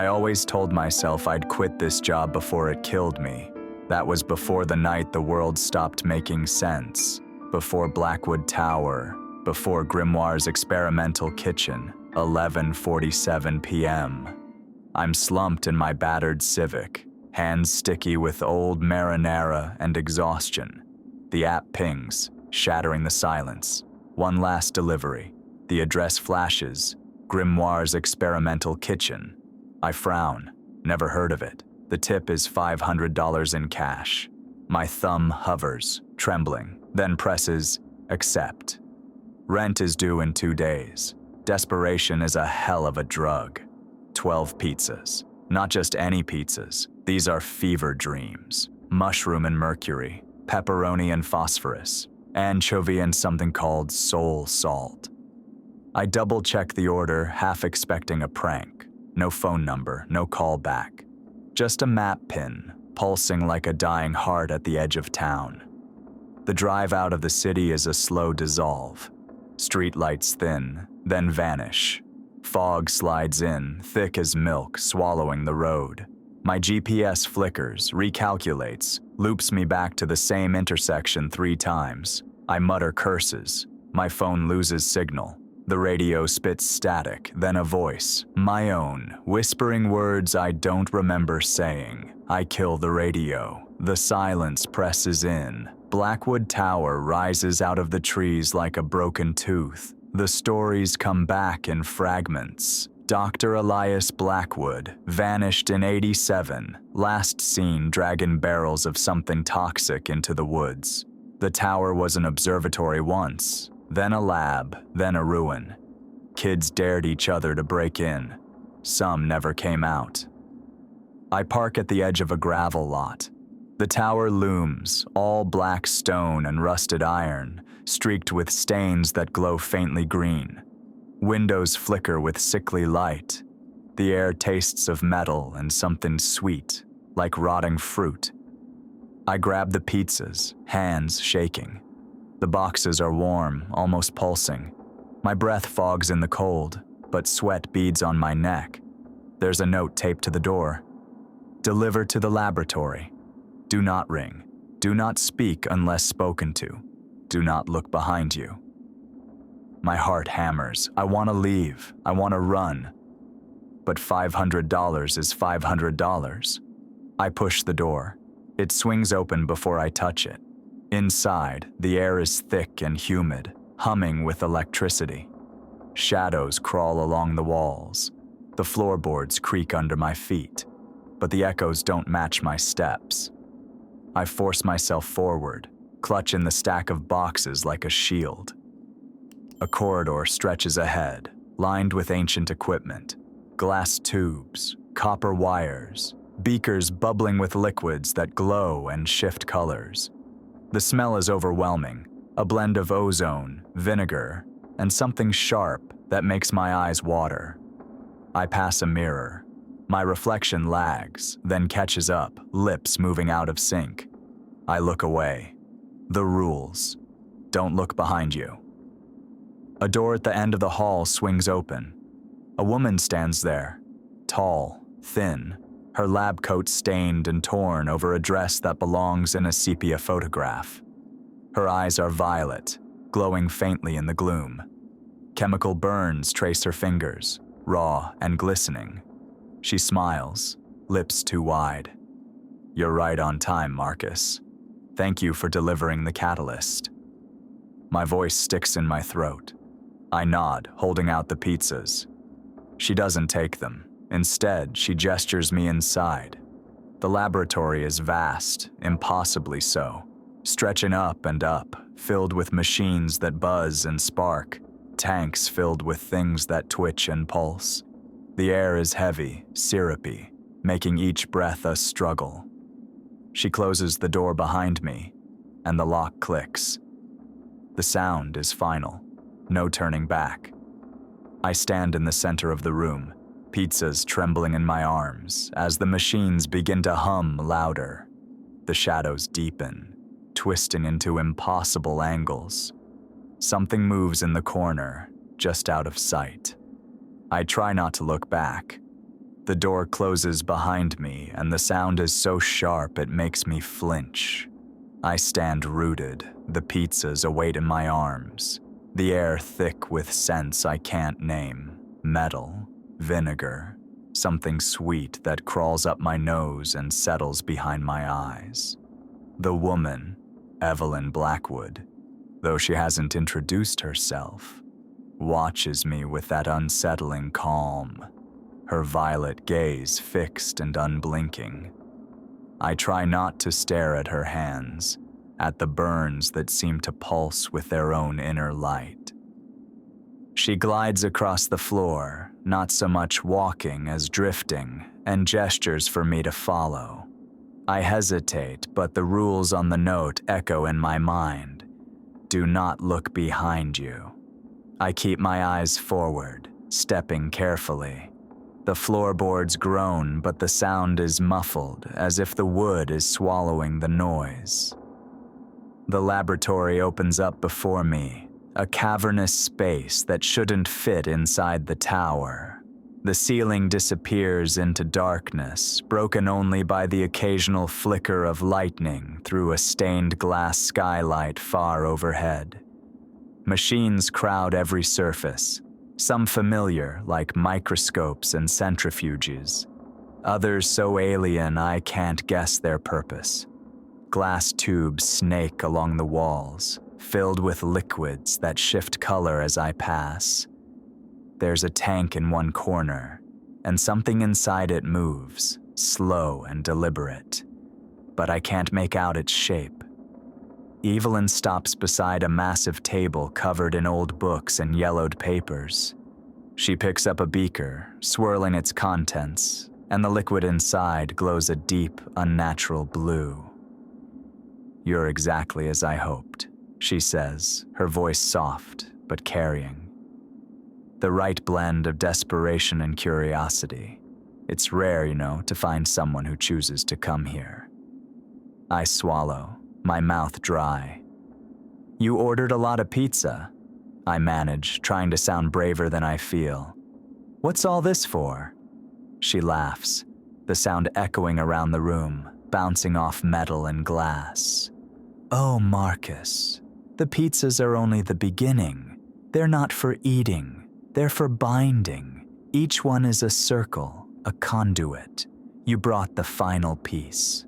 I always told myself I'd quit this job before it killed me. That was before the night the world stopped making sense, before Blackwood Tower, before Grimoire's experimental kitchen, 11:47 p.m. I'm slumped in my battered Civic, hands sticky with old marinara and exhaustion. The app pings, shattering the silence. One last delivery. The address flashes, Grimoire's experimental kitchen. I frown, never heard of it. The tip is $500 in cash. My thumb hovers, trembling, then presses accept. Rent is due in 2 days. Desperation is a hell of a drug. 12 pizzas. Not just any pizzas. These are fever dreams. Mushroom and mercury, pepperoni and phosphorus, anchovy and something called soul salt. I double-check the order, half expecting a prank. No phone number, no call back. Just a map pin, pulsing like a dying heart at the edge of town. The drive out of the city is a slow dissolve. Streetlights thin, then vanish. Fog slides in, thick as milk, swallowing the road. My GPS flickers, recalculates, loops me back to the same intersection 3 times. I mutter curses. My phone loses signal. The radio spits static, then a voice, my own, whispering words I don't remember saying. I kill the radio. The silence presses in. Blackwood Tower rises out of the trees like a broken tooth. The stories come back in fragments. Dr. Elias Blackwood, vanished in '87, last seen dragging barrels of something toxic into the woods. The tower was an observatory once, then a lab, then a ruin. Kids dared each other to break in. Some never came out. I park at the edge of a gravel lot. The tower looms, all black stone and rusted iron, streaked with stains that glow faintly green. Windows flicker with sickly light. The air tastes of metal and something sweet, like rotting fruit. I grab the pizzas, hands shaking. The boxes are warm, almost pulsing. My breath fogs in the cold, but sweat beads on my neck. There's a note taped to the door. Deliver to the laboratory. Do not ring. Do not speak unless spoken to. Do not look behind you. My heart hammers. I want to leave. I want to run. But $500 is $500. I push the door. It swings open before I touch it. Inside, the air is thick and humid, humming with electricity. Shadows crawl along the walls. The floorboards creak under my feet, but the echoes don't match my steps. I force myself forward, clutch in the stack of boxes like a shield. A corridor stretches ahead, lined with ancient equipment, glass tubes, copper wires, beakers bubbling with liquids that glow and shift colors. The smell is overwhelming, a blend of ozone, vinegar, and something sharp that makes my eyes water. I pass a mirror. My reflection lags, then catches up, lips moving out of sync. I look away. The rules. Don't look behind you. A door at the end of the hall swings open. A woman stands there, tall, thin, her lab coat stained and torn over a dress that belongs in a sepia photograph. Her eyes are violet, glowing faintly in the gloom. Chemical burns trace her fingers, raw and glistening. She smiles, lips too wide. You're right on time, Marcus. Thank you for delivering the catalyst. My voice sticks in my throat. I nod, holding out the pizzas. She doesn't take them. Instead, she gestures me inside. The laboratory is vast, impossibly so, stretching up and up, filled with machines that buzz and spark, tanks filled with things that twitch and pulse. The air is heavy, syrupy, making each breath a struggle. She closes the door behind me, and the lock clicks. The sound is final, no turning back. I stand in the center of the room, pizzas trembling in my arms as the machines begin to hum louder. The shadows deepen, twisting into impossible angles. Something moves in the corner, just out of sight. I try not to look back. The door closes behind me, and the sound is so sharp it makes me flinch. I stand rooted, the pizzas await in my arms, the air thick with scents I can't name, metal, vinegar, something sweet that crawls up my nose and settles behind my eyes. The woman, Evelyn Blackwood, though she hasn't introduced herself, watches me with that unsettling calm, her violet gaze fixed and unblinking. I try not to stare at her hands, at the burns that seem to pulse with their own inner light. She glides across the floor, not so much walking as drifting, and gestures for me to follow. I hesitate, but the rules on the note echo in my mind. Do not look behind you. I keep my eyes forward, stepping carefully. The floorboards groan, but the sound is muffled, as if the wood is swallowing the noise. The laboratory opens up before me, a cavernous space that shouldn't fit inside the tower. The ceiling disappears into darkness, broken only by the occasional flicker of lightning through a stained glass skylight far overhead. Machines crowd every surface, some familiar like microscopes and centrifuges, others so alien I can't guess their purpose. Glass tubes snake along the walls, filled with liquids that shift color as I pass. There's a tank in one corner, and something inside it moves, slow and deliberate, but I can't make out its shape. Evelyn stops beside a massive table covered in old books and yellowed papers. She picks up a beaker, swirling its contents, and the liquid inside glows a deep, unnatural blue. "You're exactly as I hoped," she says, her voice soft but carrying. The right blend of desperation and curiosity. It's rare, to find someone who chooses to come here. I swallow, my mouth dry. "You ordered a lot of pizza," I manage, trying to sound braver than I feel. "What's all this for?" She laughs, the sound echoing around the room, bouncing off metal and glass. "Oh, Marcus, the pizzas are only the beginning. They're not for eating. They're for binding. Each one is a circle, a conduit. You brought the final piece."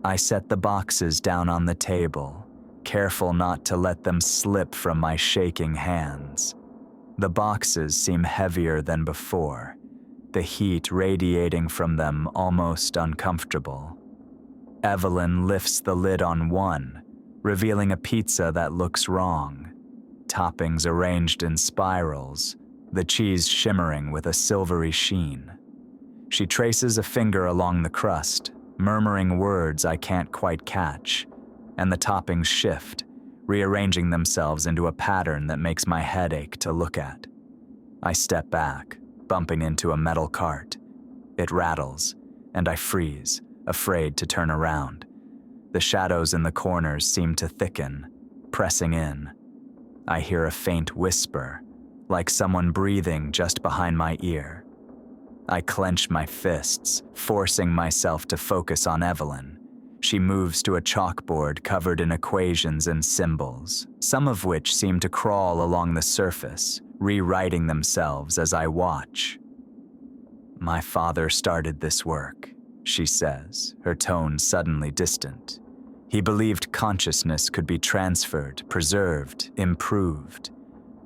I set the boxes down on the table, careful not to let them slip from my shaking hands. The boxes seem heavier than before, the heat radiating from them almost uncomfortable. Evelyn lifts the lid on one, revealing a pizza that looks wrong. Toppings arranged in spirals, the cheese shimmering with a silvery sheen. She traces a finger along the crust, murmuring words I can't quite catch, and the toppings shift, rearranging themselves into a pattern that makes my head ache to look at. I step back, bumping into a metal cart. It rattles, and I freeze, afraid to turn around. The shadows in the corners seem to thicken, pressing in. I hear a faint whisper, like someone breathing just behind my ear. I clench my fists, forcing myself to focus on Evelyn. She moves to a chalkboard covered in equations and symbols, some of which seem to crawl along the surface, rewriting themselves as I watch. "My father started this work," she says, her tone suddenly distant. "He believed consciousness could be transferred, preserved, improved.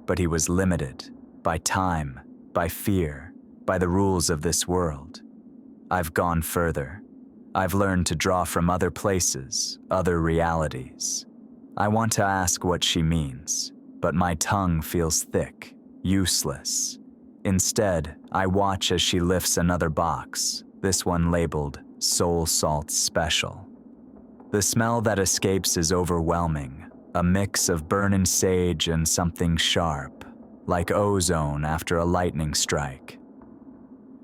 But he was limited by time, by fear, by the rules of this world. I've gone further. I've learned to draw from other places, other realities. I want to ask what she means, but my tongue feels thick, useless. Instead, I watch as she lifts another box, this one labeled Soul Salt Special. The smell that escapes is overwhelming, a mix of burning sage and something sharp, like ozone after a lightning strike.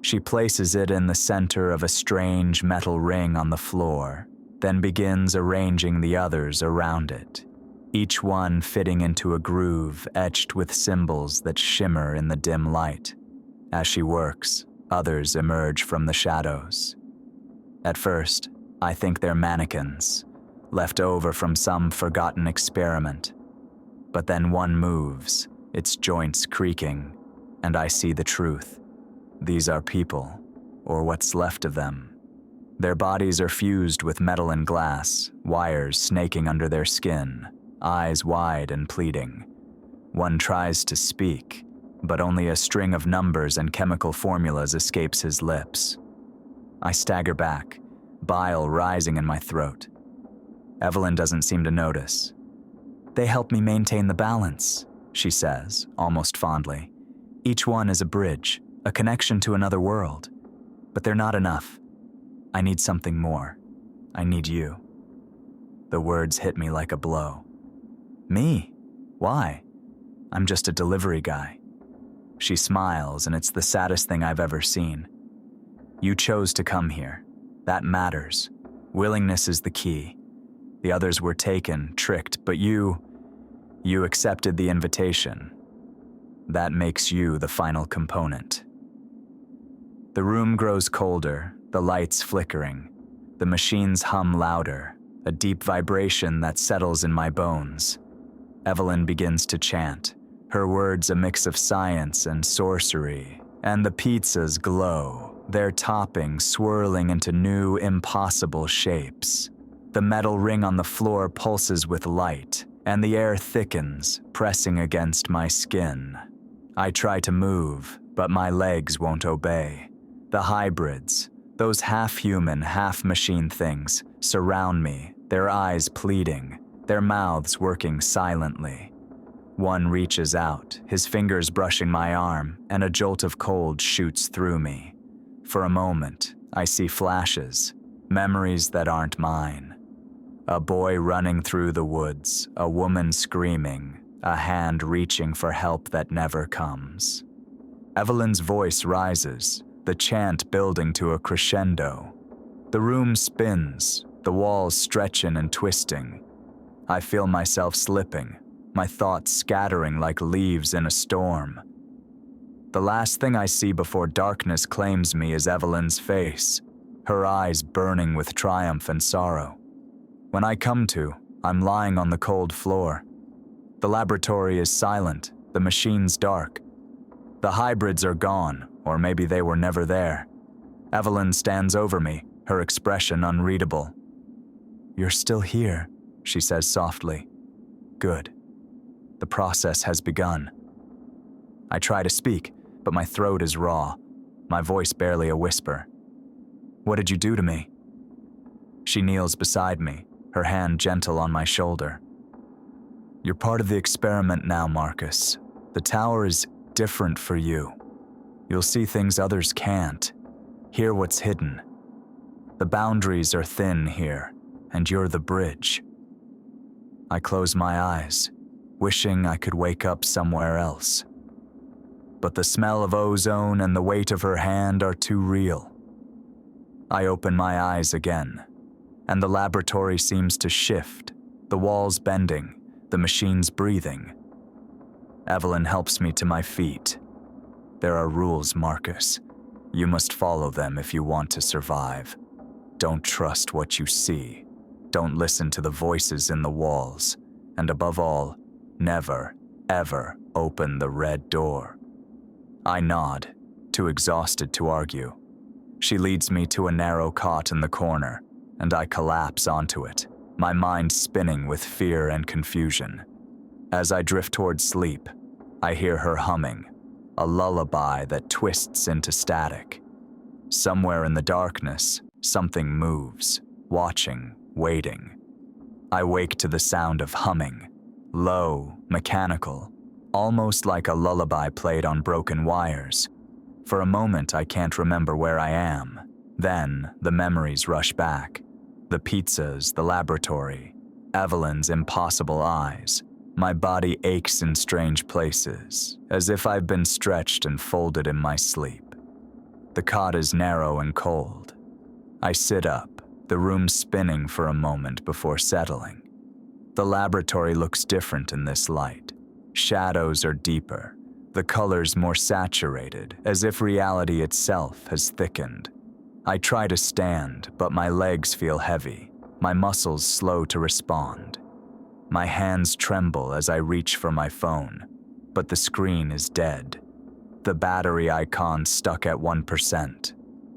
She places it in the center of a strange metal ring on the floor, then begins arranging the others around it, each one fitting into a groove etched with symbols that shimmer in the dim light. As she works, Others emerge from the shadows. At first, I think they're mannequins, left over from some forgotten experiment. But then one moves, its joints creaking, and I see the truth. These are people, or what's left of them. Their bodies are fused with metal and glass, wires snaking under their skin, eyes wide and pleading. One tries to speak, but only a string of numbers and chemical formulas escapes his lips. I stagger back, bile rising in my throat. Evelyn doesn't seem to notice. "They help me maintain the balance," she says, almost fondly. "Each one is a bridge, a connection to another world. But they're not enough. I need something more. I need you." The words hit me like a blow. "Me? Why? I'm just a delivery guy." She smiles, and it's the saddest thing I've ever seen. "You chose to come here. That matters. Willingness is the key. The others were taken, tricked, but you accepted the invitation. That makes you the final component." The room grows colder, the lights flickering. The machines hum louder, a deep vibration that settles in my bones. Evelyn begins to chant, her words a mix of science and sorcery, and the pizzas glow, their toppings swirling into new, impossible shapes. The metal ring on the floor pulses with light, and the air thickens, pressing against my skin. I try to move, but my legs won't obey. The hybrids, those half-human, half-machine things, surround me, their eyes pleading, their mouths working silently. One reaches out, his fingers brushing my arm, and a jolt of cold shoots through me. For a moment, I see flashes, memories that aren't mine. A boy running through the woods, a woman screaming, a hand reaching for help that never comes. Evelyn's voice rises, the chant building to a crescendo. The room spins, the walls stretching and twisting. I feel myself slipping, my thoughts scattering like leaves in a storm. The last thing I see before darkness claims me is Evelyn's face, her eyes burning with triumph and sorrow. When I come to, I'm lying on the cold floor. The laboratory is silent, the machines dark. The hybrids are gone, or maybe they were never there. Evelyn stands over me, her expression unreadable. "You're still here," she says softly. "Good. The process has begun." I try to speak, but my throat is raw, my voice barely a whisper. "What did you do to me?" She kneels beside me, her hand gentle on my shoulder. "You're part of the experiment now, Marcus. The tower is different for you. You'll see things others can't, hear what's hidden. The boundaries are thin here, and you're the bridge." I close my eyes, wishing I could wake up somewhere else. But the smell of ozone and the weight of her hand are too real. I open my eyes again, and the laboratory seems to shift, the walls bending, the machines breathing. Evelyn helps me to my feet. "There are rules, Marcus. You must follow them if you want to survive. Don't trust what you see. Don't listen to the voices in the walls. And above all, never, ever open the red door." I nod, too exhausted to argue. She leads me to a narrow cot in the corner, and I collapse onto it, my mind spinning with fear and confusion. As I drift toward sleep, I hear her humming, a lullaby that twists into static. Somewhere in the darkness, something moves, watching, waiting. I wake to the sound of humming, low, mechanical, almost like a lullaby played on broken wires. For a moment, I can't remember where I am. Then, the memories rush back. The pizzas, the laboratory, Evelyn's impossible eyes. My body aches in strange places, as if I've been stretched and folded in my sleep. The cot is narrow and cold. I sit up, the room spinning for a moment before settling. The laboratory looks different in this light. Shadows are deeper. the colors more saturated, as if reality itself has thickened. I try to stand, but my legs feel heavy, my muscles slow to respond. My hands tremble as I reach for my phone, but the screen is dead. The battery icon stuck at 1%.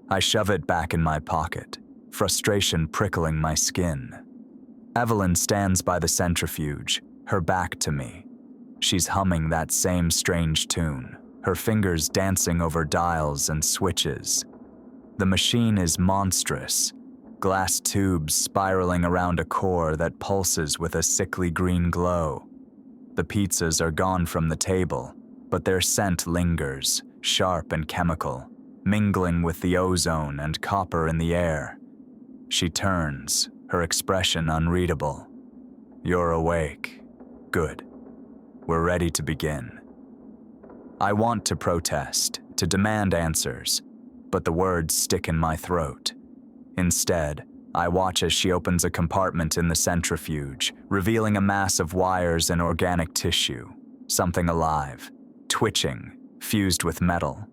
I shove it back in my pocket, frustration prickling my skin. Evelyn stands by the centrifuge, her back to me. She's humming that same strange tune, her fingers dancing over dials and switches. The machine is monstrous, glass tubes spiraling around a core that pulses with a sickly green glow. The pizzas are gone from the table, but their scent lingers, sharp and chemical, mingling with the ozone and copper in the air. She turns, her expression unreadable. "You're awake. Good. We're ready to begin." I want to protest, to demand answers, but the words stick in my throat. Instead, I watch as she opens a compartment in the centrifuge, revealing a mass of wires and organic tissue, something alive, twitching, fused with metal.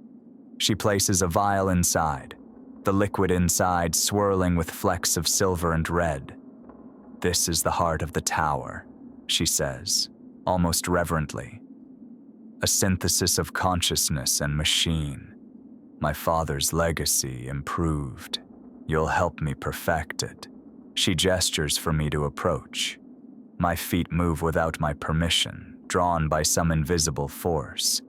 She places a vial inside, the liquid inside swirling with flecks of silver and red. "This is the heart of the tower," she says, almost reverently. "A synthesis of consciousness and machine. My father's legacy improved. You'll help me perfect it." She gestures for me to approach. My feet move without my permission, drawn by some invisible force.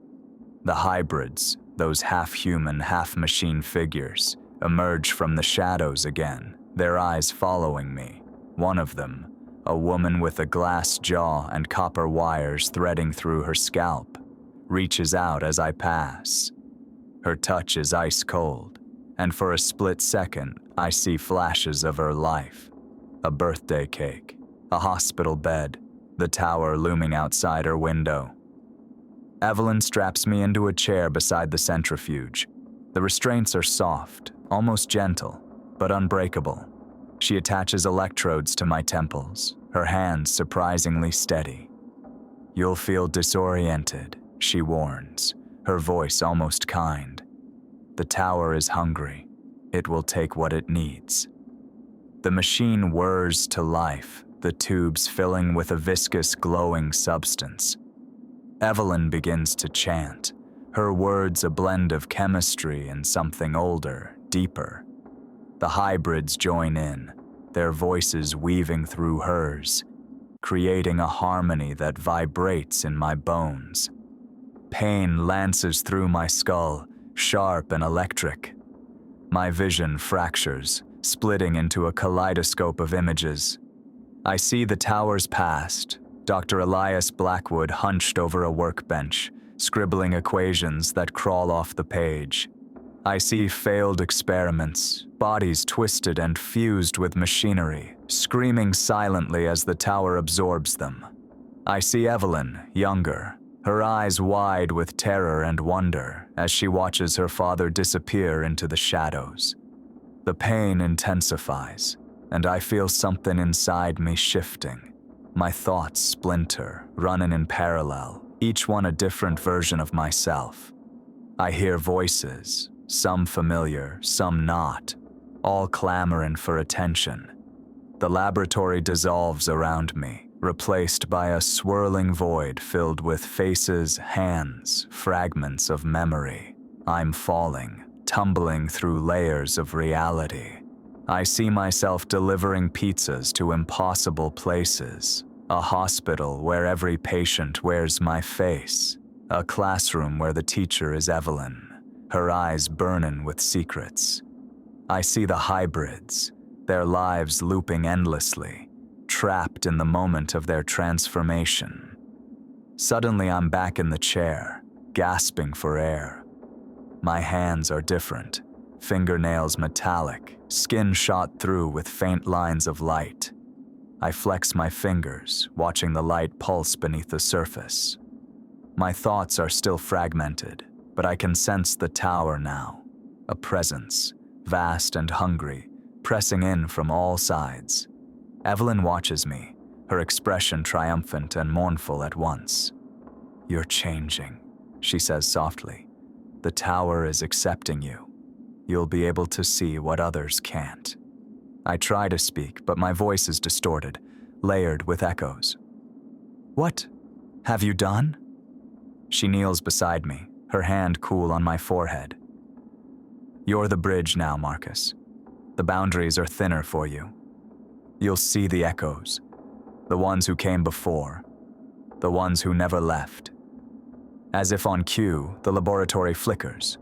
The hybrids, those half-human, half-machine figures, emerge from the shadows again, their eyes following me. One of them, a woman with a glass jaw and copper wires threading through her scalp, reaches out as I pass. Her touch is ice cold, and for a split second, I see flashes of her life. A birthday cake, a hospital bed, the tower looming outside her window. Evelyn straps me into a chair beside the centrifuge. The restraints are soft, almost gentle, but unbreakable. She attaches electrodes to my temples, her hands surprisingly steady. "You'll feel disoriented," she warns, her voice almost kind. "The tower is hungry. It will take what it needs." The machine whirs to life, the tubes filling with a viscous, glowing substance. Evelyn begins to chant, her words a blend of chemistry and something older, deeper. The hybrids join in, their voices weaving through hers, creating a harmony that vibrates in my bones. Pain lances through my skull, sharp and electric. My vision fractures, splitting into a kaleidoscope of images. I see the tower's past, Dr. Elias Blackwood hunched over a workbench, scribbling equations that crawl off the page. I see failed experiments, bodies twisted and fused with machinery, screaming silently as the tower absorbs them. I see Evelyn, younger, her eyes wide with terror and wonder as she watches her father disappear into the shadows. The pain intensifies, and I feel something inside me shifting. My thoughts splinter, running in parallel, each one a different version of myself. I hear voices, some familiar, some not, all clamoring for attention. The laboratory dissolves around me, replaced by a swirling void filled with faces, hands, fragments of memory. I'm falling, tumbling through layers of reality. I see myself delivering pizzas to impossible places, a hospital where every patient wears my face, a classroom where the teacher is Evelyn, her eyes burning with secrets. I see the hybrids, their lives looping endlessly, trapped in the moment of their transformation. Suddenly I'm back in the chair, gasping for air. My hands are different, fingernails metallic, skin shot through with faint lines of light. I flex my fingers, watching the light pulse beneath the surface. My thoughts are still fragmented, but I can sense the tower now, a presence, vast and hungry, pressing in from all sides. Evelyn watches me, her expression triumphant and mournful at once. "You're changing," she says softly. The tower is accepting you. You'll be able to see what others can't. I try to speak, but my voice is distorted, layered with echoes. What have you done? She kneels beside me, her hand cool on my forehead. You're the bridge now, Marcus. The boundaries are thinner for you. You'll see the echoes, the ones who came before, the ones who never left. As if on cue, the laboratory flickers.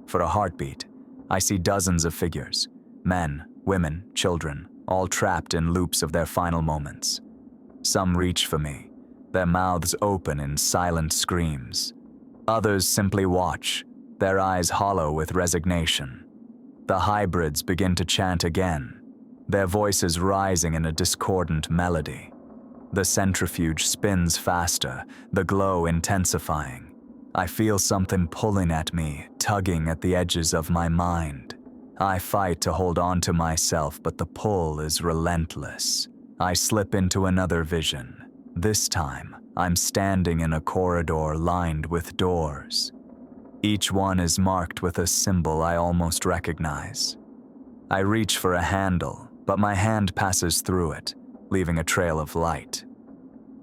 For a heartbeat, I see dozens of figures, men, women, children, all trapped in loops of their final moments. Some reach for me, their mouths open in silent screams. Others simply watch, their eyes hollow with resignation. The hybrids begin to chant again, their voices rising in a discordant melody. The centrifuge spins faster, the glow intensifying. I feel something pulling at me, tugging at the edges of my mind. I fight to hold on to myself, but the pull is relentless. I slip into another vision. This time, I'm standing in a corridor lined with doors. Each one is marked with a symbol I almost recognize. I reach for a handle, but my hand passes through it, leaving a trail of light.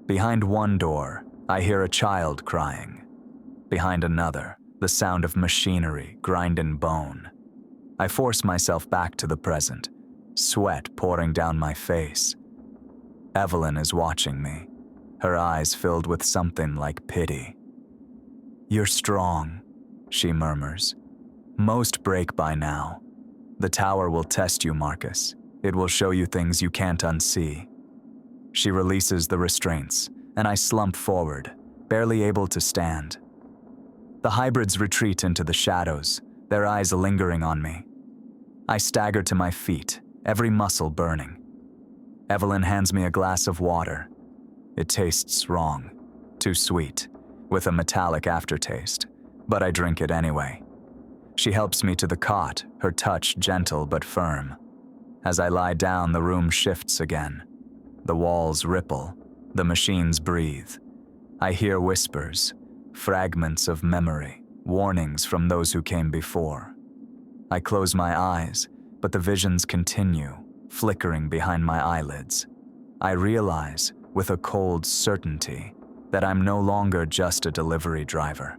Behind one door, I hear a child crying. Behind another, the sound of machinery grinding bone. I force myself back to the present, sweat pouring down my face. Evelyn is watching me, her eyes filled with something like pity. You're strong, she murmurs. Most break by now. The tower will test you, Marcus. It will show you things you can't unsee. She releases the restraints, and I slump forward, barely able to stand. The hybrids retreat into the shadows, their eyes lingering on me. I stagger to my feet, every muscle burning. Evelyn hands me a glass of water. It tastes wrong, too sweet, with a metallic aftertaste, but I drink it anyway. She helps me to the cot, her touch gentle but firm. As I lie down, the room shifts again. The walls ripple, the machines breathe. I hear whispers, fragments of memory, warnings from those who came before. I close my eyes, but the visions continue, flickering behind my eyelids. I realize, with a cold certainty, that I'm no longer just a delivery driver.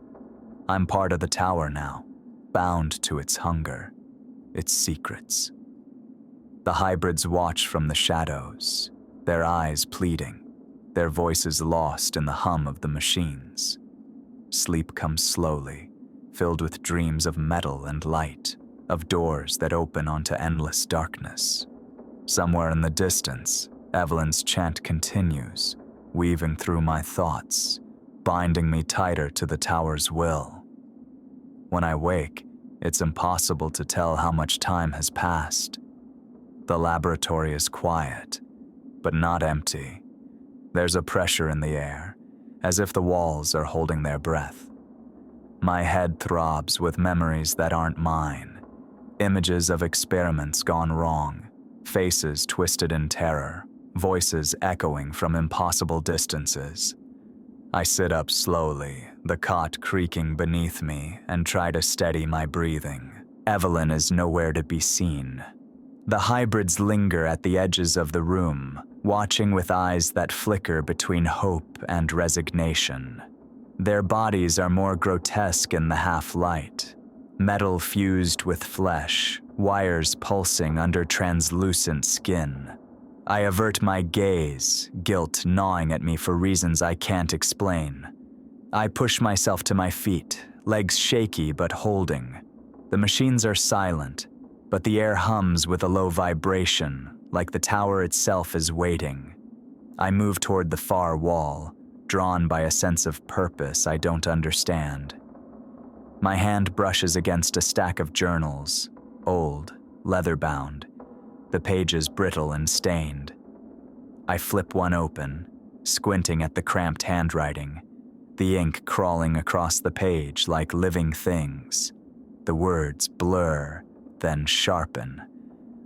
I'm part of the tower now, bound to its hunger, its secrets. The hybrids watch from the shadows, their eyes pleading, their voices lost in the hum of the machines. Sleep comes slowly, filled with dreams of metal and light, of doors that open onto endless darkness. Somewhere in the distance, Evelyn's chant continues, weaving through my thoughts, binding me tighter to the tower's will. When I wake, it's impossible to tell how much time has passed. The laboratory is quiet, but not empty. There's a pressure in the air, as if the walls are holding their breath. My head throbs with memories that aren't mine, images of experiments gone wrong, faces twisted in terror, voices echoing from impossible distances. I sit up slowly, the cot creaking beneath me, and try to steady my breathing. Evelyn is nowhere to be seen. The hybrids linger at the edges of the room, watching with eyes that flicker between hope and resignation. Their bodies are more grotesque in the half-light, metal fused with flesh, wires pulsing under translucent skin. I avert my gaze, guilt gnawing at me for reasons I can't explain. I push myself to my feet, legs shaky but holding. The machines are silent, but the air hums with a low vibration, like the tower itself is waiting. I move toward the far wall, drawn by a sense of purpose I don't understand. My hand brushes against a stack of journals, old, leather-bound, the pages brittle and stained. I flip one open, squinting at the cramped handwriting, the ink crawling across the page like living things. The words blur, then sharpen.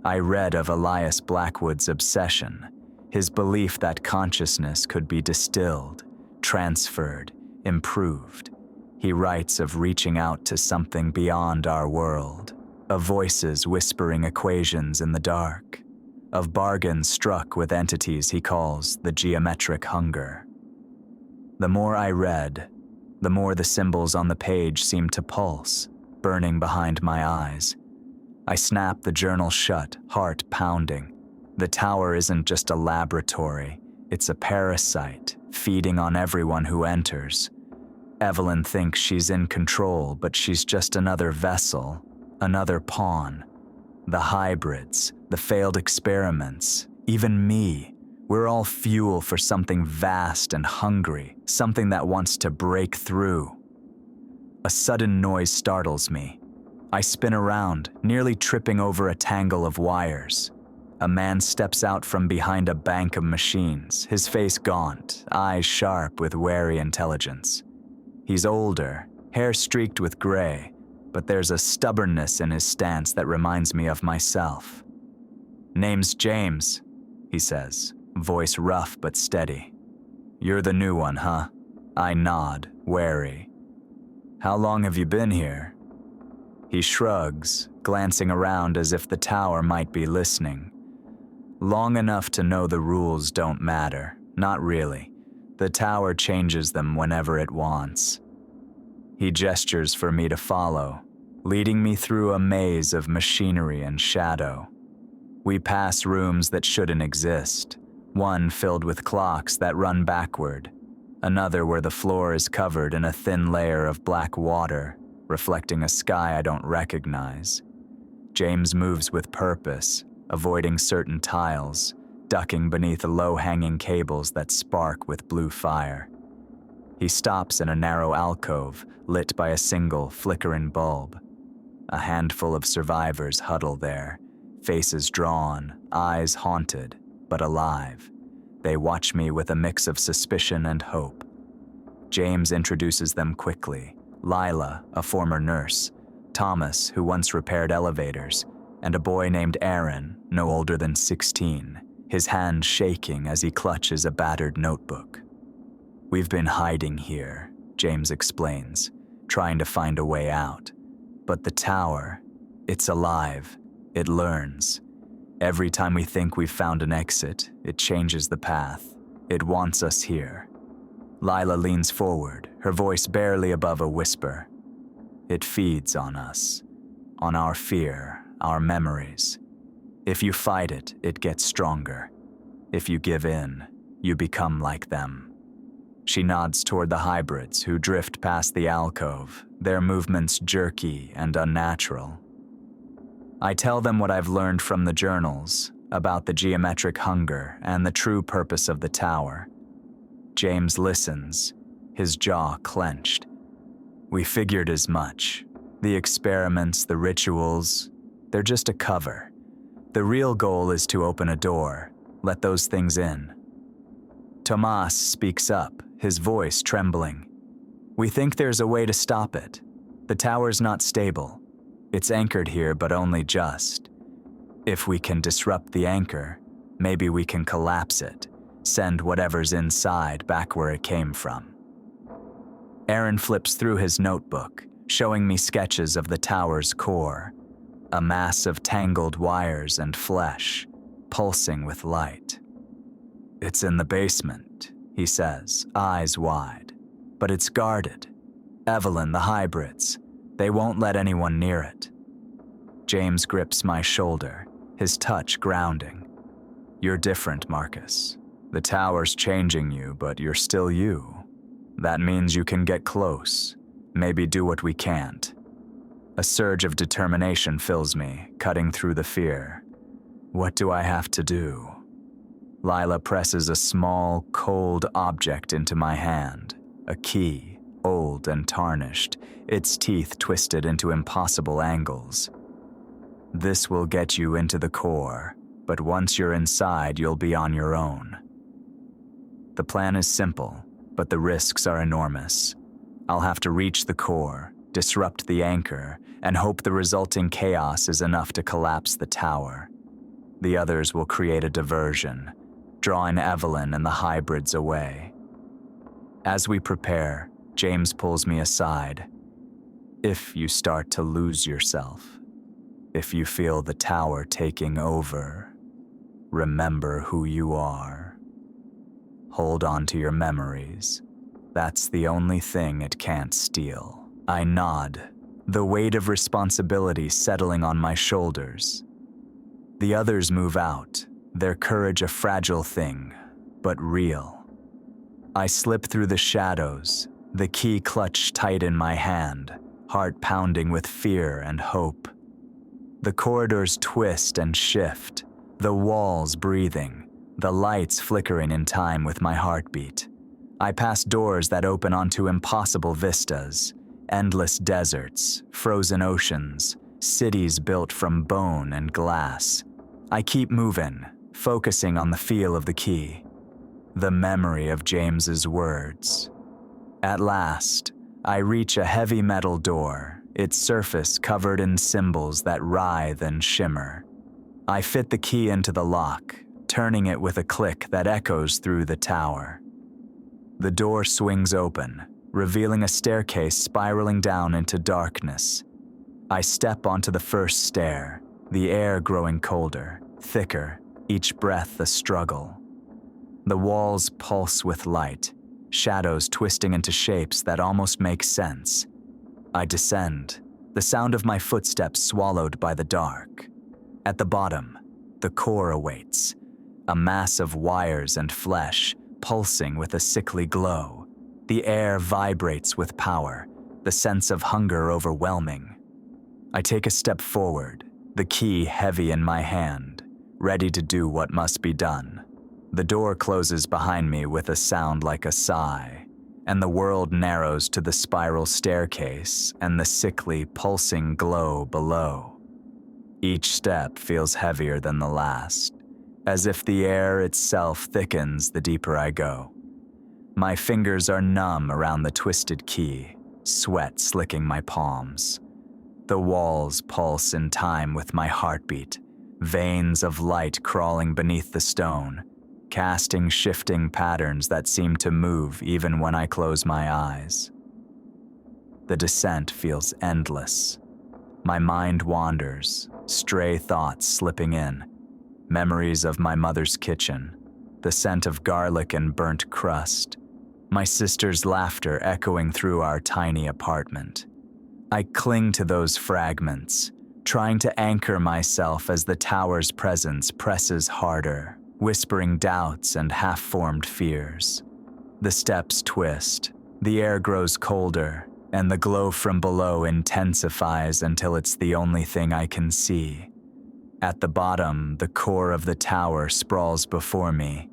I read of Elias Blackwood's obsession, his belief that consciousness could be distilled, transferred, improved. He writes of reaching out to something beyond our world, of voices whispering equations in the dark, of bargains struck with entities he calls the geometric hunger. The more I read, the more the symbols on the page seemed to pulse, burning behind my eyes. I snapped the journal shut, heart pounding. The tower isn't just a laboratory, it's a parasite, feeding on everyone who enters. Evelyn thinks she's in control, but she's just another vessel, another pawn. The hybrids, the failed experiments, even me, we're all fuel for something vast and hungry, something that wants to break through. A sudden noise startles me. I spin around, nearly tripping over a tangle of wires. A man steps out from behind a bank of machines, his face gaunt, eyes sharp with wary intelligence. He's older, hair streaked with gray, but there's a stubbornness in his stance that reminds me of myself. "Name's James," he says, voice rough but steady. "You're the new one, huh?" I nod, wary. "How long have you been here?" He shrugs, glancing around as if the tower might be listening. "Long enough to know the rules don't matter. Not really. The tower changes them whenever it wants." He gestures for me to follow, leading me through a maze of machinery and shadow. We pass rooms that shouldn't exist, one filled with clocks that run backward, another where the floor is covered in a thin layer of black water, reflecting a sky I don't recognize. James moves with purpose, avoiding certain tiles, ducking beneath low-hanging cables that spark with blue fire. He stops in a narrow alcove, lit by a single flickering bulb. A handful of survivors huddle there, faces drawn, eyes haunted, but alive. They watch me with a mix of suspicion and hope. James introduces them quickly. Lila, a former nurse, Thomas, who once repaired elevators, and a boy named Aaron, no older than 16, his hand shaking as he clutches a battered notebook. "We've been hiding here," James explains, trying to find a way out. "But the tower, it's alive. It learns. Every time we think we've found an exit, it changes the path. It wants us here." Lila leans forward, her voice barely above a whisper. "It feeds on us, on our fear, our memories. If you fight it, it gets stronger. If you give in, you become like them." She nods toward the hybrids who drift past the alcove, their movements jerky and unnatural. I tell them what I've learned from the journals, about the geometric hunger and the true purpose of the tower. James listens, his jaw clenched. "We figured as much. The experiments, the rituals, they're just a cover. The real goal is to open a door, let those things in." Tomas speaks up, his voice trembling. "We think there's a way to stop it. The tower's not stable. It's anchored here, but only just. If we can disrupt the anchor, maybe we can collapse it, send whatever's inside back where it came from." Aaron flips through his notebook, showing me sketches of the tower's core, a mass of tangled wires and flesh, pulsing with light. "It's in the basement," he says, eyes wide. "But it's guarded. Evelyn, the hybrids, they won't let anyone near it." James grips my shoulder, his touch grounding. "You're different, Marcus. The tower's changing you, but you're still you. That means you can get close, maybe do what we can't." A surge of determination fills me, cutting through the fear. What do I have to do? Lila presses a small, cold object into my hand, a key, old and tarnished, its teeth twisted into impossible angles. "This will get you into the core, but once you're inside, you'll be on your own." The plan is simple, but the risks are enormous. I'll have to reach the core, disrupt the anchor, and hope the resulting chaos is enough to collapse the tower. The others will create a diversion, drawing Evelyn and the hybrids away. As we prepare, James pulls me aside. If you start to lose yourself, if you feel the tower taking over, remember who you are. Hold on to your memories. That's the only thing it can't steal. I nod, the weight of responsibility settling on my shoulders. The others move out, their courage a fragile thing, but real. I slip through the shadows, the key clutched tight in my hand, heart pounding with fear and hope. The corridors twist and shift, the walls breathing, the lights flickering in time with my heartbeat. I pass doors that open onto impossible vistas, endless deserts, frozen oceans, cities built from bone and glass. I keep moving, focusing on the feel of the key, the memory of James's words. At last, I reach a heavy metal door, its surface covered in symbols that writhe and shimmer. I fit the key into the lock, turning it with a click that echoes through the tower. The door swings open, revealing a staircase spiraling down into darkness. I step onto the first stair, the air growing colder, thicker, each breath a struggle. The walls pulse with light, shadows twisting into shapes that almost make sense. I descend, the sound of my footsteps swallowed by the dark. At the bottom, the core awaits, a mass of wires and flesh, pulsing with a sickly glow. The air vibrates with power, the sense of hunger overwhelming. I take a step forward, the key heavy in my hand, ready to do what must be done. The door closes behind me with a sound like a sigh, and the world narrows to the spiral staircase and the sickly, pulsing glow below. Each step feels heavier than the last, as if the air itself thickens the deeper I go. My fingers are numb around the twisted key, sweat slicking my palms. The walls pulse in time with my heartbeat, veins of light crawling beneath the stone, casting shifting patterns that seem to move even when I close my eyes. The descent feels endless. My mind wanders, stray thoughts slipping in, memories of my mother's kitchen, the scent of garlic and burnt crust, my sister's laughter echoing through our tiny apartment. I cling to those fragments, trying to anchor myself as the tower's presence presses harder, whispering doubts and half-formed fears. The steps twist, the air grows colder, and the glow from below intensifies until it's the only thing I can see. At the bottom, the core of the tower sprawls before me.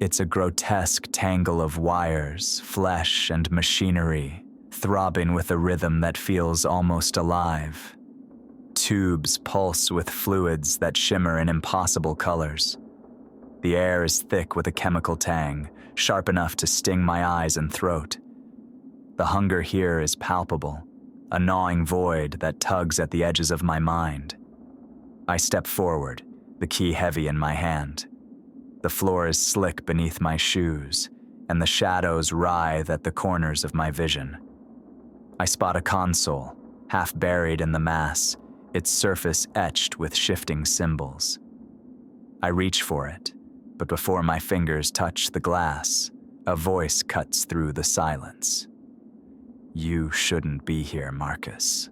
It's a grotesque tangle of wires, flesh, and machinery, throbbing with a rhythm that feels almost alive. Tubes pulse with fluids that shimmer in impossible colors. The air is thick with a chemical tang, sharp enough to sting my eyes and throat. The hunger here is palpable, a gnawing void that tugs at the edges of my mind. I step forward, the key heavy in my hand. The floor is slick beneath my shoes, and the shadows writhe at the corners of my vision. I spot a console, half buried in the mass, its surface etched with shifting symbols. I reach for it, but before my fingers touch the glass, a voice cuts through the silence. You shouldn't be here, Marcus.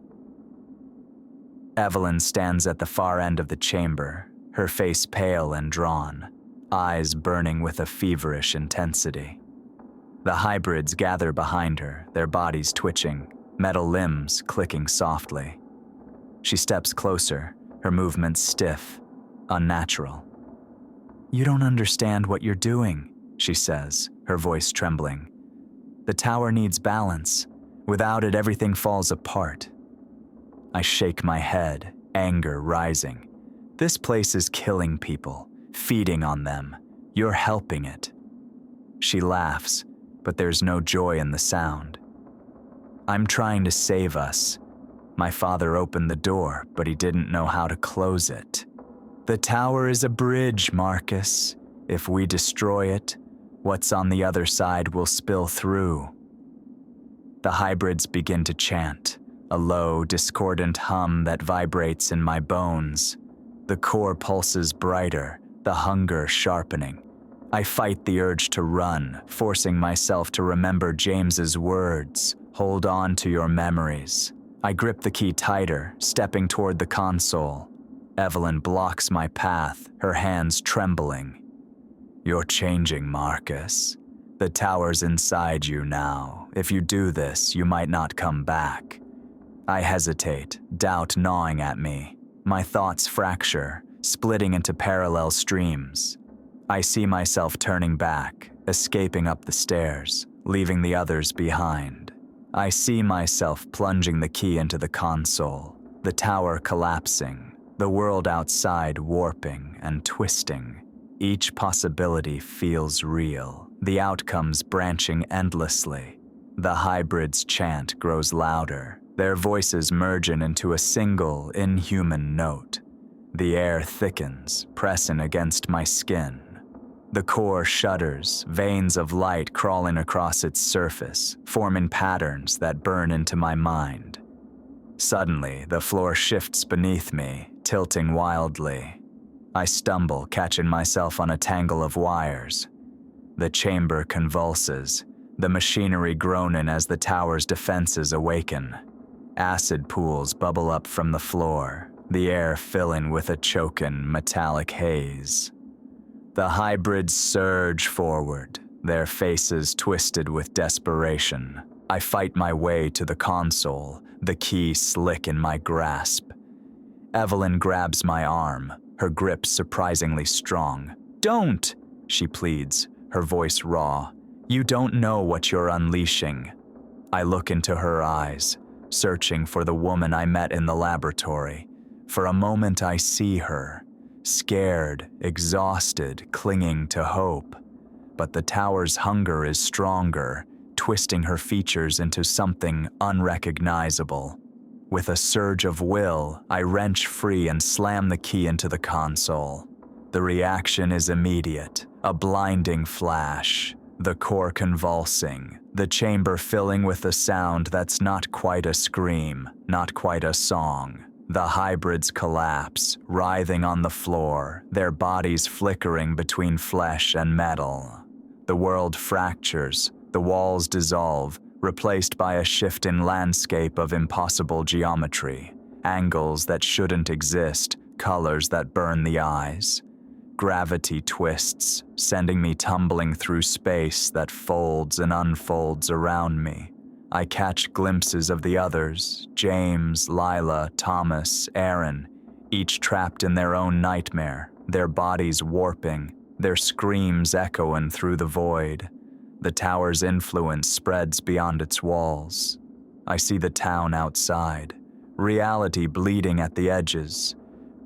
Evelyn stands at the far end of the chamber, her face pale and drawn, eyes burning with a feverish intensity. The hybrids gather behind her, their bodies twitching, metal limbs clicking softly. She steps closer, her movements stiff, unnatural. You don't understand what you're doing, she says, her voice trembling. The tower needs balance. Without it, everything falls apart. I shake my head, anger rising. This place is killing people, feeding on them. You're helping it. She laughs, but there's no joy in the sound. I'm trying to save us. My father opened the door, but he didn't know how to close it. The tower is a bridge, Marcus. If we destroy it, what's on the other side will spill through. The hybrids begin to chant, a low, discordant hum that vibrates in my bones. The core pulses brighter, the hunger sharpening. I fight the urge to run, forcing myself to remember James's words. Hold on to your memories. I grip the key tighter, stepping toward the console. Evelyn blocks my path, her hands trembling. You're changing, Marcus. The tower's inside you now. If you do this, you might not come back. I hesitate, doubt gnawing at me. My thoughts fracture, splitting into parallel streams. I see myself turning back, escaping up the stairs, leaving the others behind. I see myself plunging the key into the console, the tower collapsing, the world outside warping and twisting. Each possibility feels real, the outcomes branching endlessly. The hybrids' chant grows louder, their voices merging into a single, inhuman note. The air thickens, pressing against my skin. The core shudders, veins of light crawling across its surface, forming patterns that burn into my mind. Suddenly, the floor shifts beneath me, tilting wildly. I stumble, catching myself on a tangle of wires. The chamber convulses, the machinery groaning as the tower's defenses awaken. Acid pools bubble up from the floor, the air filling with a choking, metallic haze. The hybrids surge forward, their faces twisted with desperation. I fight my way to the console, the key slick in my grasp. Evelyn grabs my arm, her grip surprisingly strong. "Don't!" she pleads, her voice raw. "You don't know what you're unleashing." I look into her eyes, searching for the woman I met in the laboratory. For a moment I see her, scared, exhausted, clinging to hope. But the tower's hunger is stronger, twisting her features into something unrecognizable. With a surge of will, I wrench free and slam the key into the console. The reaction is immediate, a blinding flash, the core convulsing, the chamber filling with a sound that's not quite a scream, not quite a song. The hybrids collapse, writhing on the floor, their bodies flickering between flesh and metal. The world fractures, the walls dissolve, replaced by a shifting landscape of impossible geometry, angles that shouldn't exist, colors that burn the eyes. Gravity twists, sending me tumbling through space that folds and unfolds around me. I catch glimpses of the others, James, Lila, Thomas, Aaron, each trapped in their own nightmare, their bodies warping, their screams echoing through the void. The tower's influence spreads beyond its walls. I see the town outside, reality bleeding at the edges.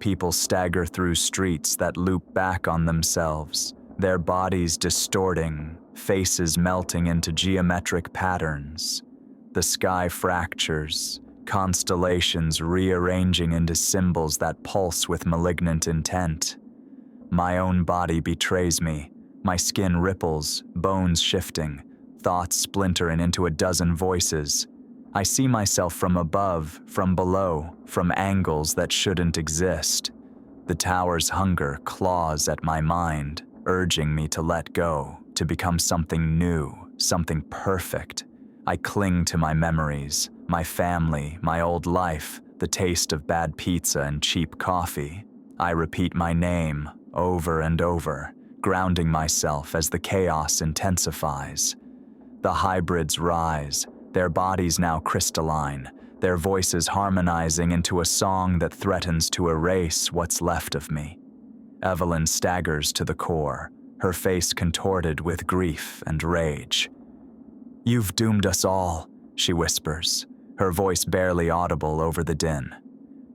People stagger through streets that loop back on themselves, their bodies distorting, faces melting into geometric patterns. The sky fractures, constellations rearranging into symbols that pulse with malignant intent. My own body betrays me. My skin ripples, bones shifting, thoughts splintering into a dozen voices. I see myself from above, from below, from angles that shouldn't exist. The tower's hunger claws at my mind, urging me to let go, to become something new, something perfect. I cling to my memories, my family, my old life, the taste of bad pizza and cheap coffee. I repeat my name over and over, grounding myself as the chaos intensifies. The hybrids rise, their bodies now crystalline, their voices harmonizing into a song that threatens to erase what's left of me. Evelyn staggers to the core, her face contorted with grief and rage. "You've doomed us all," she whispers, her voice barely audible over the din.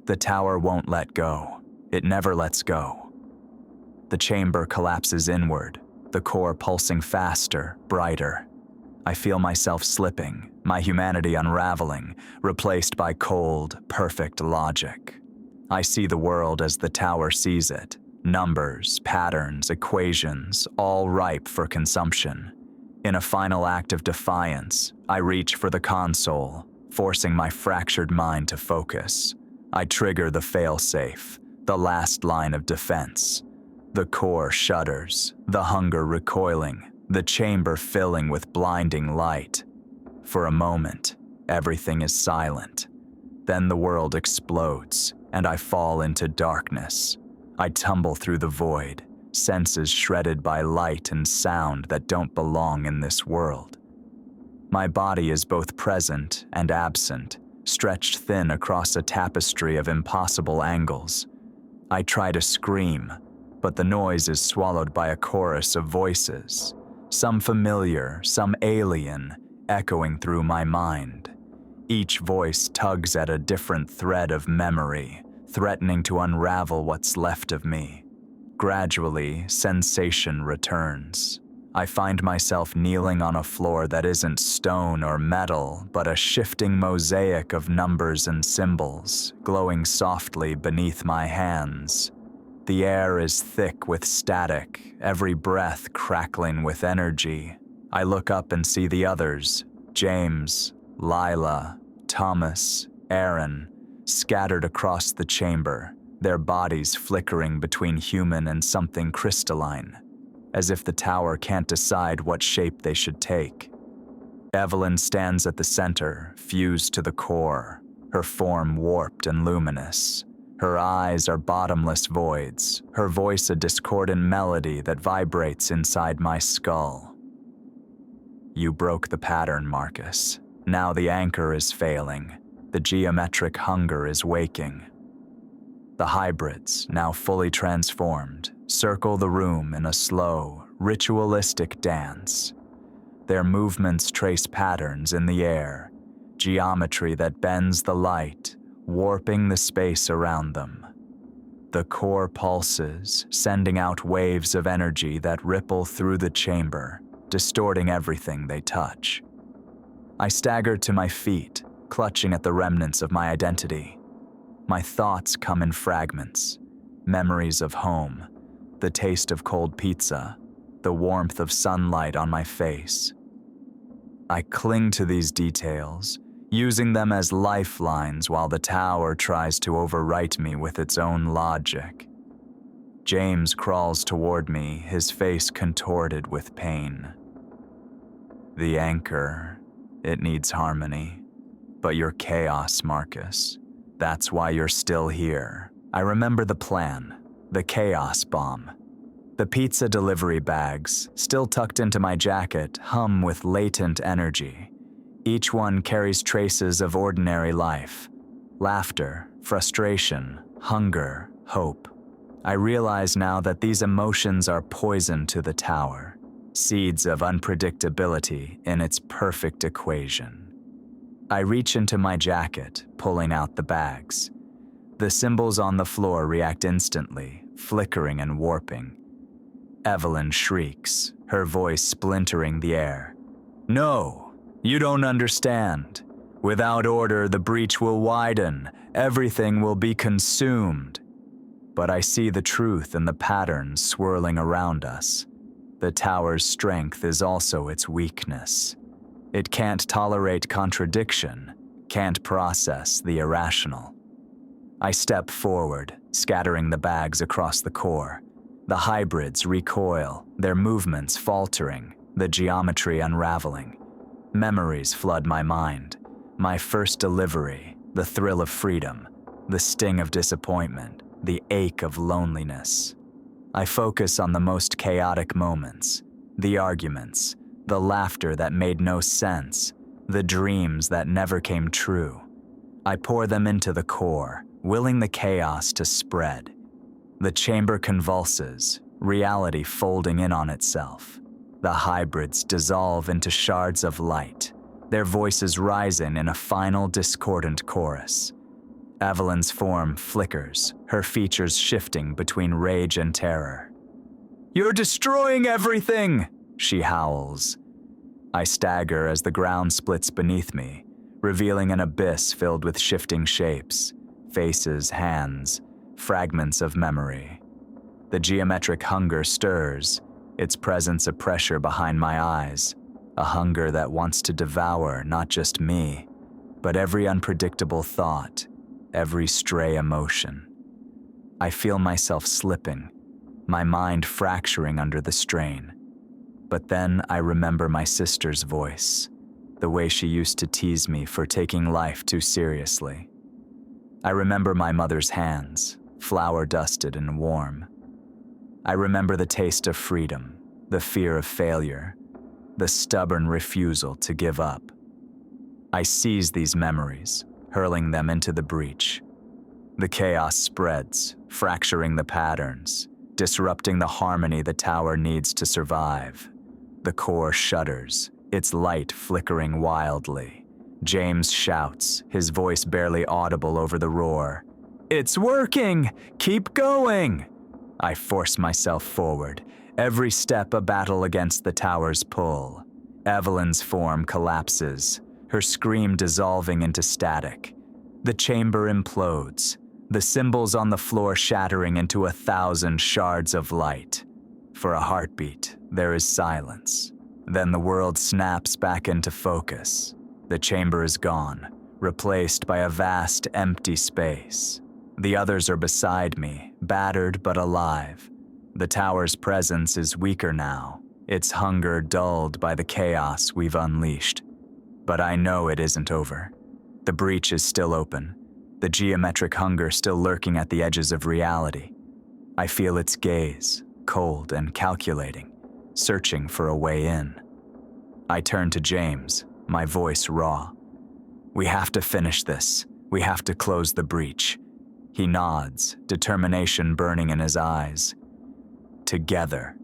The tower won't let go. It never lets go. The chamber collapses inward, the core pulsing faster, brighter. I feel myself slipping, my humanity unraveling, replaced by cold, perfect logic. I see the world as the tower sees it. Numbers, patterns, equations, all ripe for consumption. In a final act of defiance, I reach for the console, forcing my fractured mind to focus. I trigger the failsafe, the last line of defense. The core shudders, the hunger recoiling, the chamber filling with blinding light. For a moment, everything is silent. Then the world explodes, and I fall into darkness. I tumble through the void, senses shredded by light and sound that don't belong in this world. My body is both present and absent, stretched thin across a tapestry of impossible angles. I try to scream, but the noise is swallowed by a chorus of voices, some familiar, some alien, echoing through my mind. Each voice tugs at a different thread of memory, threatening to unravel what's left of me. Gradually, sensation returns. I find myself kneeling on a floor that isn't stone or metal, but a shifting mosaic of numbers and symbols, glowing softly beneath my hands. The air is thick with static, every breath crackling with energy. I look up and see the others, James, Lila, Thomas, Aaron, scattered across the chamber, their bodies flickering between human and something crystalline, as if the tower can't decide what shape they should take. Evelyn stands at the center, fused to the core, her form warped and luminous. Her eyes are bottomless voids, her voice a discordant melody that vibrates inside my skull. You broke the pattern, Marcus. Now the anchor is failing. The geometric hunger is waking. The hybrids, now fully transformed, circle the room in a slow, ritualistic dance. Their movements trace patterns in the air, geometry that bends the light, warping the space around them. The core pulses, sending out waves of energy that ripple through the chamber, distorting everything they touch. I stagger to my feet, clutching at the remnants of my identity. My thoughts come in fragments, memories of home, the taste of cold pizza, the warmth of sunlight on my face. I cling to these details, using them as lifelines while the tower tries to overwrite me with its own logic. James crawls toward me, his face contorted with pain. The anchor, it needs harmony. But you're chaos, Marcus. That's why you're still here. I remember the plan, the chaos bomb. The pizza delivery bags, still tucked into my jacket, hum with latent energy. Each one carries traces of ordinary life. Laughter, frustration, hunger, hope. I realize now that these emotions are poison to the tower, seeds of unpredictability in its perfect equation. I reach into my jacket, pulling out the bags. The symbols on the floor react instantly, flickering and warping. Evelyn shrieks, her voice splintering the air. No, you don't understand. Without order, the breach will widen. Everything will be consumed. But I see the truth in the patterns swirling around us. The tower's strength is also its weakness. It can't tolerate contradiction, can't process the irrational. I step forward, scattering the bags across the core. The hybrids recoil, their movements faltering, the geometry unraveling. Memories flood my mind. My first delivery, the thrill of freedom, the sting of disappointment, the ache of loneliness. I focus on the most chaotic moments, the arguments, the laughter that made no sense, the dreams that never came true. I pour them into the core, willing the chaos to spread. The chamber convulses, reality folding in on itself. The hybrids dissolve into shards of light, their voices rising in a final discordant chorus. Evelyn's form flickers, her features shifting between rage and terror. "You're destroying everything!" she howls. I stagger as the ground splits beneath me, revealing an abyss filled with shifting shapes, faces, hands, fragments of memory. The geometric hunger stirs, its presence a pressure behind my eyes. a hunger that wants to devour not just me, but every unpredictable thought, every stray emotion. I feel myself slipping, my mind fracturing under the strain. But then I remember my sister's voice, the way she used to tease me for taking life too seriously. I remember my mother's hands, flour-dusted and warm. I remember the taste of freedom, the fear of failure, the stubborn refusal to give up. I seize these memories, hurling them into the breach. The chaos spreads, fracturing the patterns, disrupting the harmony the tower needs to survive. The core shudders, its light flickering wildly. James shouts, his voice barely audible over the roar. "It's working! Keep going!" I force myself forward, every step a battle against the tower's pull. Evelyn's form collapses, her scream dissolving into static. The chamber implodes, the symbols on the floor shattering into 1,000 shards of light. For a heartbeat, there is silence. Then the world snaps back into focus. The chamber is gone, replaced by a vast, empty space. The others are beside me, battered but alive. The tower's presence is weaker now, its hunger dulled by the chaos we've unleashed. But I know it isn't over. The breach is still open, the geometric hunger still lurking at the edges of reality. I feel its gaze, cold and calculating, searching for a way in. I turn to James, my voice raw. "We have to finish this. We have to close the breach." He nods, determination burning in his eyes. Together,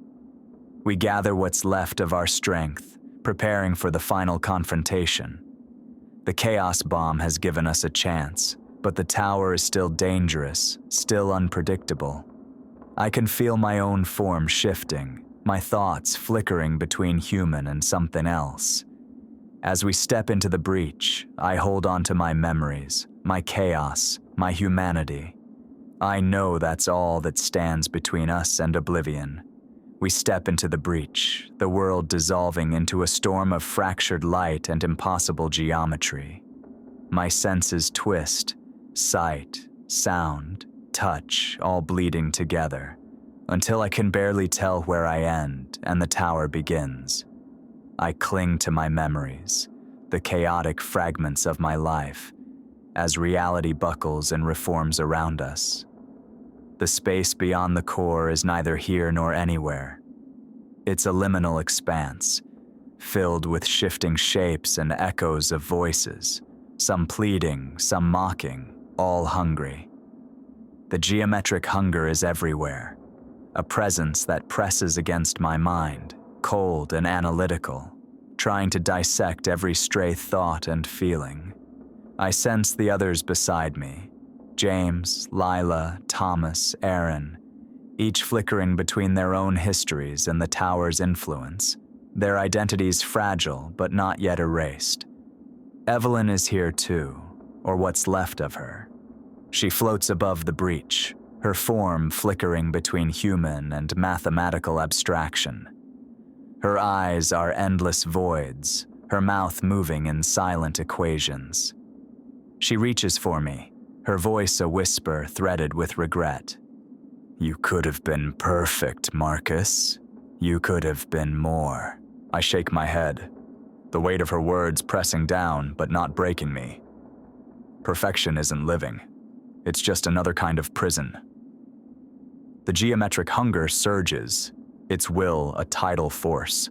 we gather what's left of our strength, preparing for the final confrontation. The chaos bomb has given us a chance, but the tower is still dangerous, still unpredictable. I can feel my own form shifting, my thoughts flickering between human and something else. As we step into the breach, I hold on to my memories, my chaos, my humanity. I know that's all that stands between us and oblivion. We step into the breach, the world dissolving into a storm of fractured light and impossible geometry. My senses twist, sight, sound, touch, all bleeding together, until I can barely tell where I end and the tower begins. I cling to my memories, the chaotic fragments of my life, as reality buckles and reforms around us. The space beyond the core is neither here nor anywhere. It's a liminal expanse, filled with shifting shapes and echoes of voices, some pleading, some mocking, all hungry. The geometric hunger is everywhere, a presence that presses against my mind, cold and analytical, trying to dissect every stray thought and feeling. I sense the others beside me, James, Lila, Thomas, Aaron, each flickering between their own histories and the tower's influence, their identities fragile but not yet erased. Evelyn is here too, or what's left of her. She floats above the breach, her form flickering between human and mathematical abstraction. Her eyes are endless voids, her mouth moving in silent equations. She reaches for me, her voice a whisper threaded with regret. "You could have been perfect, Marcus. You could have been more." I shake my head, the weight of her words pressing down but not breaking me. Perfection isn't living. It's just another kind of prison. The geometric hunger surges, its will a tidal force.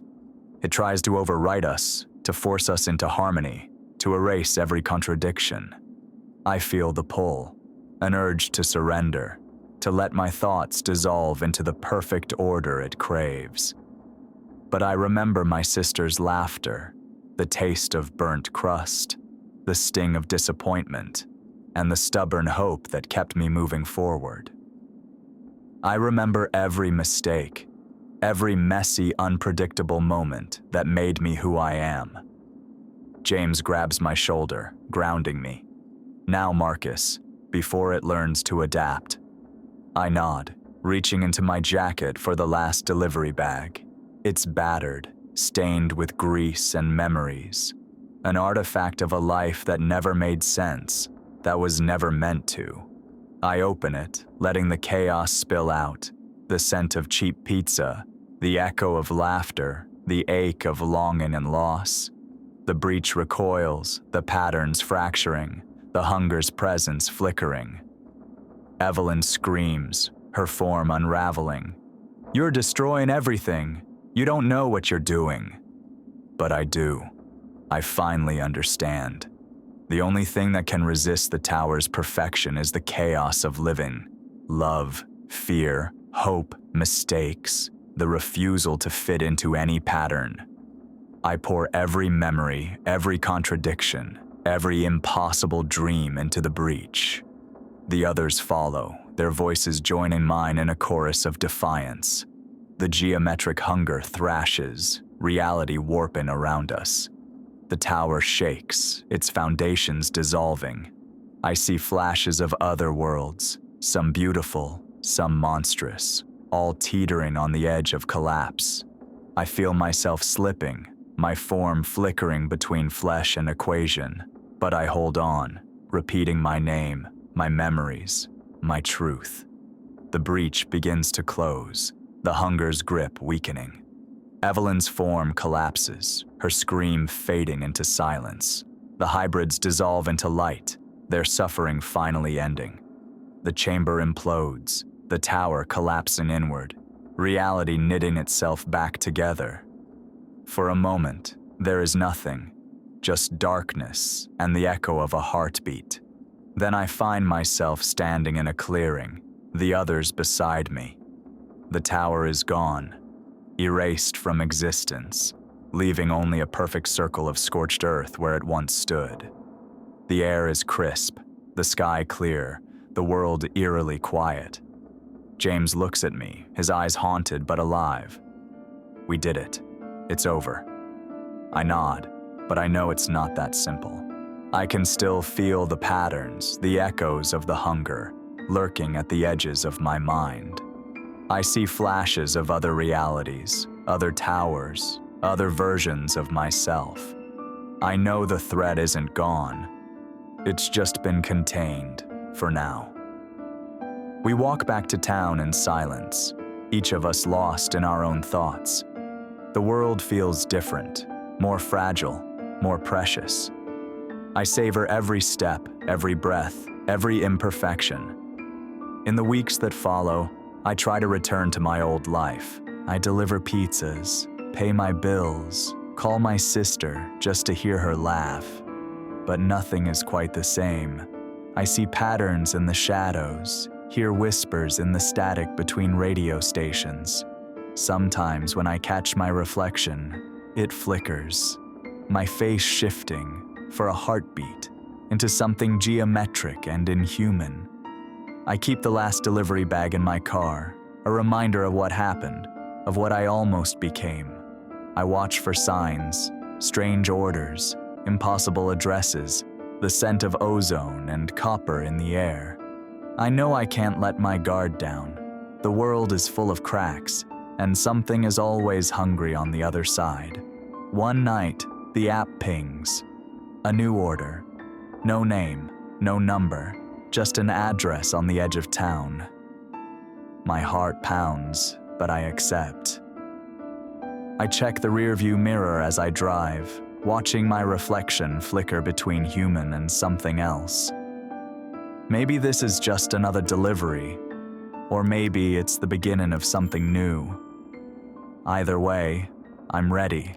It tries to override us, to force us into harmony, to erase every contradiction. I feel the pull, an urge to surrender, to let my thoughts dissolve into the perfect order it craves. But I remember my sister's laughter, the taste of burnt crust, the sting of disappointment, and the stubborn hope that kept me moving forward. I remember every mistake, every messy, unpredictable moment that made me who I am. James grabs my shoulder, grounding me. "Now, Marcus, before it learns to adapt." I nod, reaching into my jacket for the last delivery bag. It's battered, stained with grease and memories. An artifact of a life that never made sense, that was never meant to. I open it, letting the chaos spill out, the scent of cheap pizza, the echo of laughter, the ache of longing and loss. The breach recoils, the patterns fracturing, the hunger's presence flickering. Evelyn screams, her form unraveling. "You're destroying everything. You don't know what you're doing." But I do. I finally understand. The only thing that can resist the tower's perfection is the chaos of living. Love, fear, hope, mistakes, the refusal to fit into any pattern. I pour every memory, every contradiction, every impossible dream into the breach. The others follow, their voices joining mine in a chorus of defiance. The geometric hunger thrashes, reality warping around us. The tower shakes, its foundations dissolving. I see flashes of other worlds, some beautiful, some monstrous, all teetering on the edge of collapse. I feel myself slipping, my form flickering between flesh and equation, but I hold on, repeating my name, my memories, my truth. The breach begins to close, the hunger's grip weakening. Evelyn's form collapses, her scream fading into silence. The hybrids dissolve into light, their suffering finally ending. The chamber implodes, the tower collapsing inward, reality knitting itself back together. For a moment, there is nothing, just darkness and the echo of a heartbeat. Then I find myself standing in a clearing, the others beside me. The tower is gone, erased from existence, leaving only a perfect circle of scorched earth where it once stood. The air is crisp, the sky clear, the world eerily quiet. James looks at me, his eyes haunted but alive. "We did it. It's over." I nod, but I know it's not that simple. I can still feel the patterns, the echoes of the hunger, lurking at the edges of my mind. I see flashes of other realities, other towers, other versions of myself. I know the threat isn't gone. It's just been contained, for now. We walk back to town in silence, each of us lost in our own thoughts. The world feels different, more fragile, more precious. I savor every step, every breath, every imperfection. In the weeks that follow, I try to return to my old life. I deliver pizzas, pay my bills, call my sister just to hear her laugh. But nothing is quite the same. I see patterns in the shadows, hear whispers in the static between radio stations. Sometimes when I catch my reflection, it flickers, my face shifting for a heartbeat into something geometric and inhuman. I keep the last delivery bag in my car, a reminder of what happened, of what I almost became. I watch for signs, strange orders, impossible addresses, the scent of ozone and copper in the air. I know I can't let my guard down. The world is full of cracks, and something is always hungry on the other side. One night, the app pings. A new order. No name, no number, just an address on the edge of town. My heart pounds, but I accept. I check the rearview mirror as I drive, watching my reflection flicker between human and something else. Maybe this is just another delivery, or maybe it's the beginning of something new. Either way, I'm ready.